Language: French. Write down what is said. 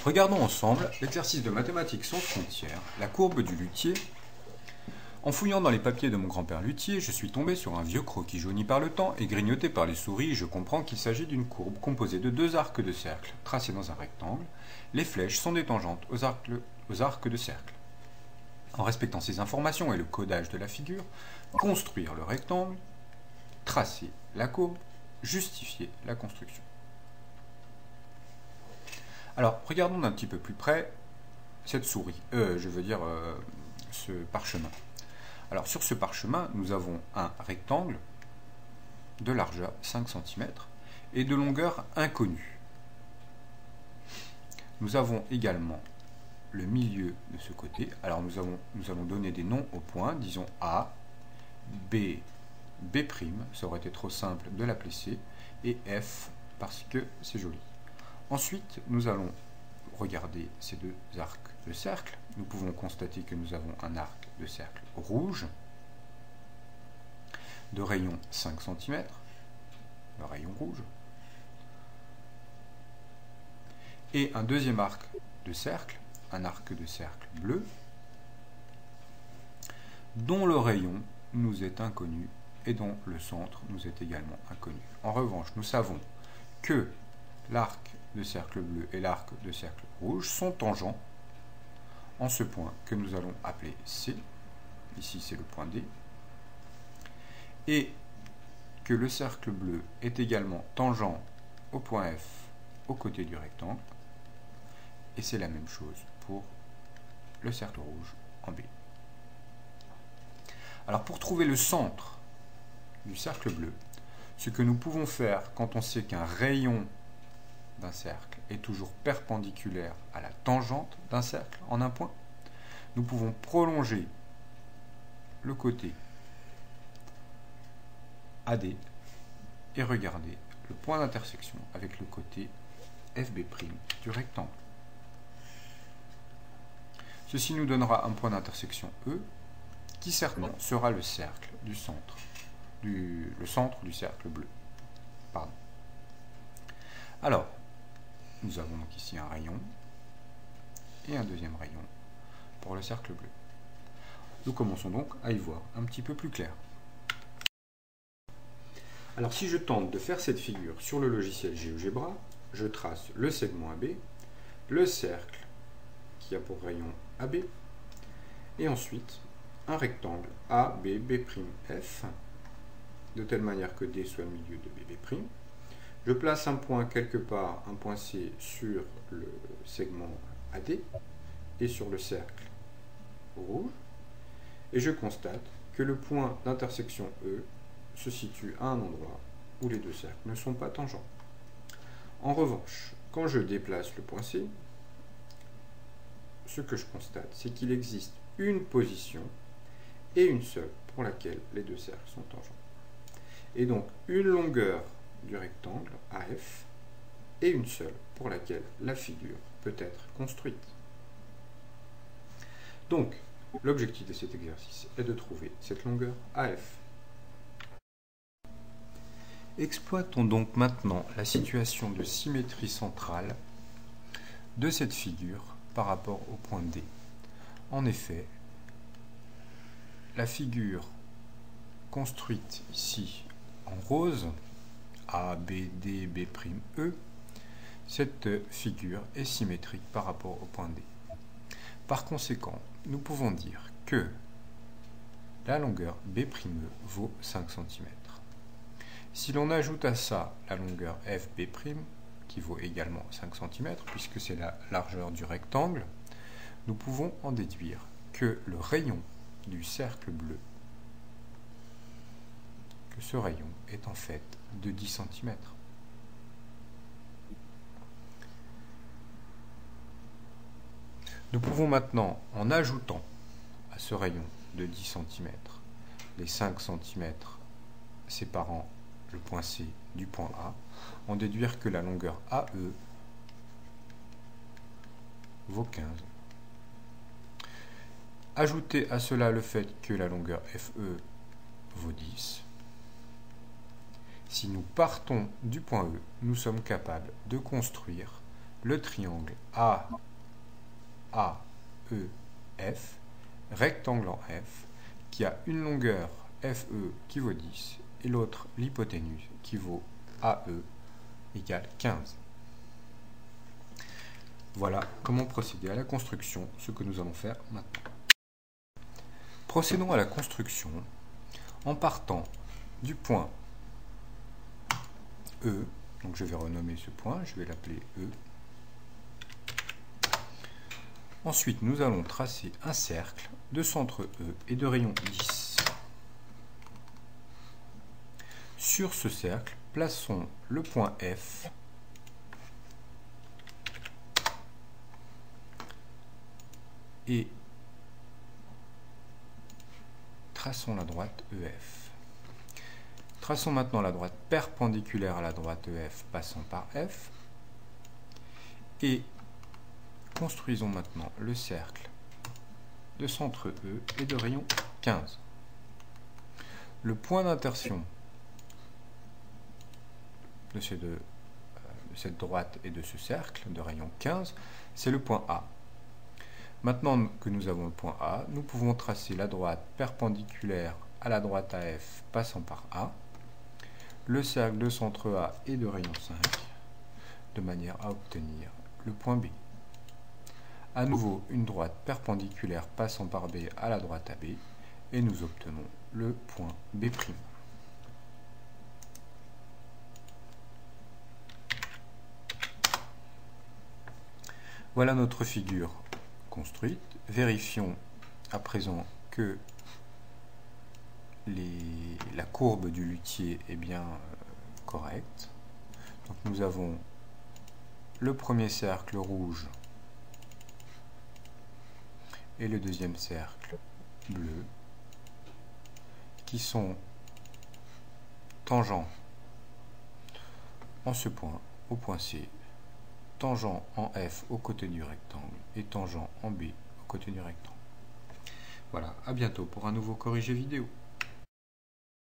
Regardons ensemble l'exercice de mathématiques sans frontières, la courbe du luthier. En fouillant dans les papiers de mon grand-père luthier, je suis tombé sur un vieux croquis jauni par le temps et grignoté par les souris. Je comprends qu'il s'agit d'une courbe composée de deux arcs de cercle tracés dans un rectangle. Les flèches sont des tangentes aux arcs de cercle. En respectant ces informations et le codage de la figure, construire le rectangle, tracer la courbe, justifier la construction. Alors, regardons d'un petit peu plus près cette souris, ce parchemin. Alors, sur ce parchemin, nous avons un rectangle de largeur 5 cm et de longueur inconnue. Nous avons également le milieu de ce côté. Alors, nous allons donner des noms aux points, disons A, B, B', ça aurait été trop simple de l'appeler C, et F, parce que c'est joli. Ensuite, nous allons regarder ces deux arcs de cercle. Nous pouvons constater que nous avons un arc de cercle rouge de rayon 5 cm, le rayon rouge, et un deuxième arc de cercle, un arc de cercle bleu, dont le rayon nous est inconnu et dont le centre nous est également inconnu. En revanche, nous savons que l'arc de cercle bleu et l'arc de cercle rouge sont tangents en ce point que nous allons appeler C, ici c'est le point D, et que le cercle bleu est également tangent au point F au côté du rectangle, et c'est la même chose pour le cercle rouge en B. Alors pour trouver le centre du cercle bleu, ce que nous pouvons faire quand on sait qu'un rayon d'un cercle est toujours perpendiculaire à la tangente d'un cercle en un point, nous pouvons prolonger le côté AD et regarder le point d'intersection avec le côté FB' du rectangle. Ceci nous donnera un point d'intersection E qui certainement sera le cercle du centre, le centre du cercle bleu. Pardon. Alors, nous avons donc ici un rayon et un deuxième rayon pour le cercle bleu. Nous commençons donc à y voir un petit peu plus clair. Alors si je tente de faire cette figure sur le logiciel GeoGebra, je trace le segment AB, le cercle qui a pour rayon AB, et ensuite un rectangle AB, B'F, de telle manière que D soit le milieu de BB'. Je place un point quelque part, un point C, sur le segment AD et sur le cercle rouge, et je constate que le point d'intersection E se situe à un endroit où les deux cercles ne sont pas tangents. En revanche, quand je déplace le point C, ce que je constate, c'est qu'il existe une position et une seule pour laquelle les deux cercles sont tangents. Et donc une longueur du rectangle AF et une seule pour laquelle la figure peut être construite. Donc, l'objectif de cet exercice est de trouver cette longueur AF. Exploitons donc maintenant la situation de symétrie centrale de cette figure par rapport au point D. En effet, la figure construite ici en rose, A, B, D, B', E, cette figure est symétrique par rapport au point D. Par conséquent, nous pouvons dire que la longueur B'E vaut 5 cm. Si l'on ajoute à ça la longueur FB', qui vaut également 5 cm, puisque c'est la largeur du rectangle, nous pouvons en déduire que le rayon du cercle bleu, que ce rayon est en fait de 10 cm. Nous pouvons maintenant, en ajoutant à ce rayon de 10 cm les 5 cm séparant le point C du point A, en déduire que la longueur AE vaut 15. Ajoutez à cela le fait que la longueur FE vaut 10. Si nous partons du point E, nous sommes capables de construire le triangle AEF, rectangle en F, qui a une longueur FE qui vaut 10 et l'autre l'hypoténuse qui vaut AE égale 15. Voilà comment procéder à la construction, ce que nous allons faire maintenant. Procédons à la construction en partant du point E, donc je vais renommer ce point, je vais l'appeler E. Ensuite, nous allons tracer un cercle de centre E et de rayon 10. Sur ce cercle, plaçons le point F et traçons la droite EF. Traçons maintenant la droite perpendiculaire à la droite EF passant par F et construisons maintenant le cercle de centre E et de rayon 15. Le point d'intersection de cette droite et de ce cercle de rayon 15, c'est le point A. Maintenant que nous avons le point A, nous pouvons tracer la droite perpendiculaire à la droite AF passant par A, le cercle de centre A et de rayon 5, de manière à obtenir le point B. À nouveau, une droite perpendiculaire passant par B à la droite AB, et nous obtenons le point B'. Voilà notre figure construite. Vérifions à présent que la courbe du luthier est bien correcte. Donc nous avons le premier cercle rouge et le deuxième cercle bleu qui sont tangents en ce point au point C, tangent en F au côté du rectangle et tangent en B au côté du rectangle. Voilà, à bientôt pour un nouveau corrigé vidéo.